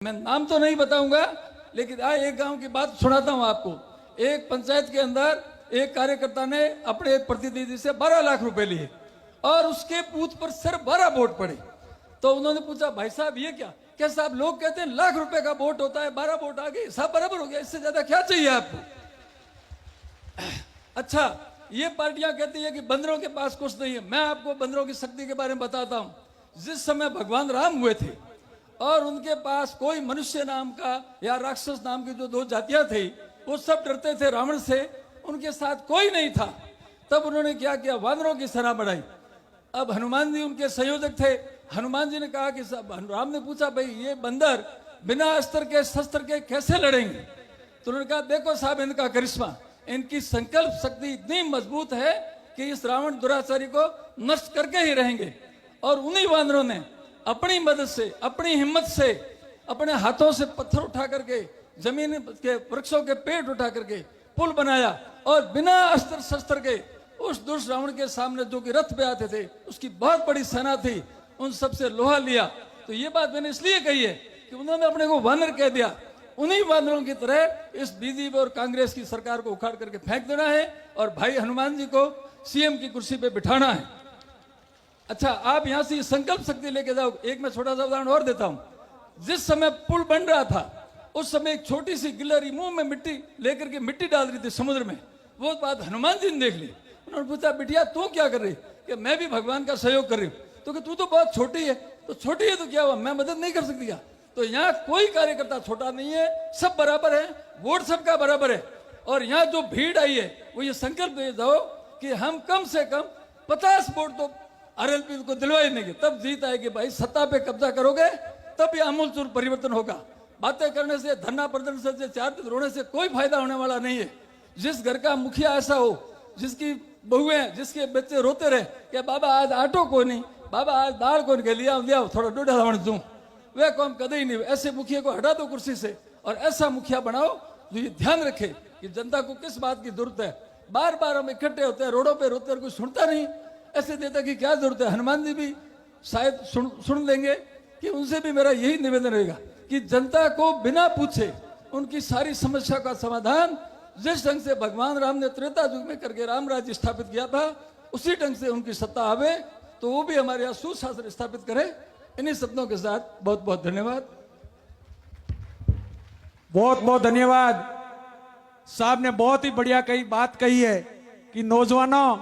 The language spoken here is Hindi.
मैं नाम तो नहीं बताऊंगा, लेकिन एक गांव की बात सुनाता हूं आपको। एक पंचायत के अंदर एक कार्यकर्ता ने अपने एक प्रतिनिधि से 12 लाख रुपए लिए और उसके बूथ पर सिर्फ 12 वोट पड़े। तो उन्होंने पूछा, भाई साहब ये क्या साहब, लोग कहते हैं लाख रुपए का वोट होता है, 12 वोट आ गए, सब बराबर हो गया, इससे ज्यादा क्या चाहिए आपको? अच्छा, ये पार्टियां कहती है कि बंदरों के पास कुछ नहीं है। मैं आपको बंदरों की शक्ति के बारे में बताता हूं। जिस समय भगवान राम हुए थे और उनके पास कोई मनुष्य नाम का या राक्षस नाम की जो दो जातियां थी, वो सब डरते थे रावण से, उनके साथ कोई नहीं था। तब उन्होंने क्या किया, वानरों की सेना बढ़ाई। अब हनुमान जी उनके संयोजक थे। हनुमान जी ने कहा कि राम ने पूछा, भाई ये बंदर बिना अस्त्र के शस्त्र के कैसे लड़ेंगे? तो उन्होंने कहा, देखो साहब, इनका करिश्मा, इनकी संकल्प शक्ति इतनी मजबूत है कि इस रावण दुराचारी को नष्ट करके ही रहेंगे। और उन्हीं वानरों ने अपनी मदद से, अपनी हिम्मत से, अपने हाथों से पत्थर उठा करके, जमीन के वृक्षों के पेड़ उठा करके पुल बनाया और बिना अस्त्र शस्त्र के उस दुष्ट रावण के सामने, जो कि रथ पे आते थे, उसकी बहुत बड़ी सेना थी, उन सबसे लोहा लिया। तो ये बात मैंने इसलिए कही है कि उन्होंने अपने को वानर कह दिया। उन्हीं वानरों की तरह इस बीजेपी और कांग्रेस की सरकार को उखाड़ करके फेंक देना है और भाई हनुमान जी को सीएम की कुर्सी पे बिठाना है। अच्छा, आप यहां से संकल्प शक्ति लेके जाओ। एक मैं छोटा सा उदाहरण और देता हूं। जिस समय पुल बन रहा था, उस समय एक छोटी सी गिलहरी मुंह में मिट्टी लेकर के मिट्टी डाल रही थी समुद्र में। वो बात हनुमान जी ने देख ली। उन्होंने पूछा, बिटिया तू क्या कर रही? कि मैं भी भगवान का सहयोग कर रही हूं। तो कि तू तो बहुत छोटी है। तो छोटी है तो क्या हुआ, मैं मदद नहीं कर सकती क्या? तो यहाँ कोई कार्यकर्ता छोटा नहीं है, सब बराबर है, वोट सबका बराबर है। और यहाँ जो भीड़ आई है, वो ये संकल्प दे दो कि हम कम से कम 50 वोट तो आरएलपी को दिलवाई देंगे, तब जीत आएगी। भाई सत्ता पे कब्जा करोगे तब ये आमूलचूल परिवर्तन होगा। बातें करने से, धरना प्रदर्शन से, चार दिन रोने से कोई फायदा होने वाला नहीं है। जिस घर का मुखिया ऐसा हो, जिसकी बहुएं, जिसके बच्चे रोते रहे कि बाबा आज आटो को नहीं, बाबा आज दाल को नहीं, लिया थोड़ा डोडा लावण दूं, वे कौन कदे ही नहीं। ऐसे मुखिया को हटा दो कुर्सी से और ऐसा मुखिया बनाओ जो ये ध्यान रखे कि जनता को किस बात की जरूरत है। बार बार हम इकट्ठे होते हैं, रोडों पे रोते हैं, कोई सुनता नहीं। ऐसे देता कि क्या जरूरत है। हनुमान जी भी शायद सुन लेंगे कि उनसे भी मेरा यही निवेदन रहेगा कि जनता को बिना पूछे उनकी सारी समस्या का समाधान जिस ढंग से भगवान राम ने त्रेता युग में करके राम राज्य स्थापित किया था, उसी ढंग से उनकी सत्ता आवे तो वो भी हमारे यहाँ सुशासन स्थापित करे। इन्हीं शब्दों के साथ बहुत बहुत धन्यवाद। बहुत बहुत धन्यवाद। साहब ने बहुत ही बढ़िया बात कही है कि नौजवानों,